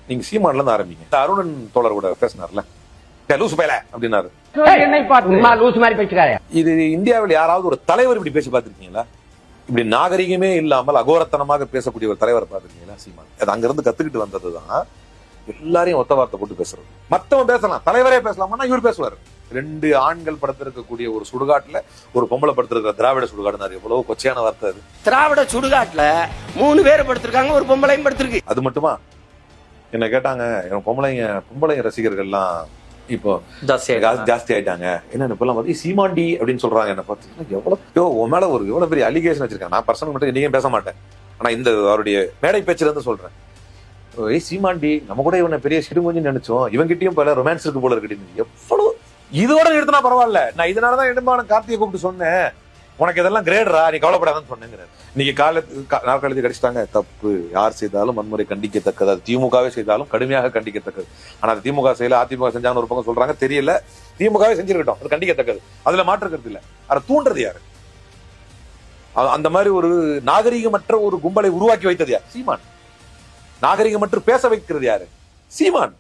நீங்க சீமான்ல இருந்து ஆரம்பிங்க. அருணன் தோழர் கூட பேசினார்ல, லூசு பயல அப்படின்னாரு. இது இந்தியாவில் யாராவது ஒரு தலைவர் இப்படி பேசி பார்த்திருக்கீங்களா? இப்படி நாகரிகமே இல்லாமல் அகோரத்தனமாக பேசக்கூடிய ஒரு தலைவரை பார்த்திருக்கீங்களா? சீமான் அது அங்கிருந்து கத்துக்கிட்டு வந்ததுதான். எல்லாரையும் ஒத்த வார்த்தை போட்டு பேசுறது. மத்தவன் பேசலாம், தலைவரே பேசலாமா, இவர் பேசுவாரு. 2 ஆண்கள் படுத்திருக்கக்கூடிய ஒரு சுடுகாட்டுல ஒரு பொம்பளை படுத்திருக்கிற திராவிட சுடுகாடு எவ்வளவு கொச்சையான வார்த்தை அது. திராவிட சுடுகாட்டுல 3 பேர் படுத்திருக்காங்க, ஒரு பொம்பளையும் படுத்திருக்கு. அது மட்டுமா? என்ன கேட்டாங்க, பொம்பளை ரசிகர்கள்லாம் இப்போ ஜாஸ்தி ஆயிட்டாங்க. என்ன இப்பெல்லாம் பார்த்து சீமாண்டி அப்படின்னு சொல்றாங்க. என்ன பார்த்து எவ்வளவு உன் மேல ஒரு எவ்வளவு பெரிய அலிகேஷன் வச்சிருக்காங்க. நான் பர்சனல் மட்டும் நீங்க பேச மாட்டேன், ஆனா இந்த அவருடைய மேடை பேச்சுல இருந்து சொல்றேன். சீமாண்டி நம்ம கூட இவனை பெரிய சிடுமூஞ்சி நினைச்சோம், இவங்கிட்டயும் பல ரொமான்ஸ் இருக்கு போல இருக்கு. எவ்வளவு இதோட நிறுத்தினா பரவாயில்ல. நான் இதனாலதான் இடும்பான கார்த்திகை கூப்பிட்டு சொன்னேன், உனக்கு இதெல்லாம் கிரேடரா, நீ கவலைப்படாதுன்னு சொன்னேங்கிறார். இன்னைக்கு நாற்காலத்தை கடிச்சிட்டாங்க. தப்பு யார் செய்தாலும் வன்முறை கண்டிக்கத்தக்கது. அது திமுகவே செய்தாலும் கடுமையாக கண்டிக்கத்தக்கது. ஆனா அது திமுக செய்யல, அதிமுக செஞ்சாங்கன்னு ஒரு பக்கம் சொல்றாங்க, தெரியல. திமுகவே செஞ்சிருக்கட்டும், அது கண்டிக்கத்தக்கது, அதுல மாற்றுக்கிறது இல்ல. அதை தூண்டுறது யாரு? அந்த மாதிரி ஒரு நாகரிகமற்ற ஒரு கும்பலை உருவாக்கி வைத்தது யார்? சீமான். நாகரிகமற்று பேச வைக்கிறது யாரு? சீமான்.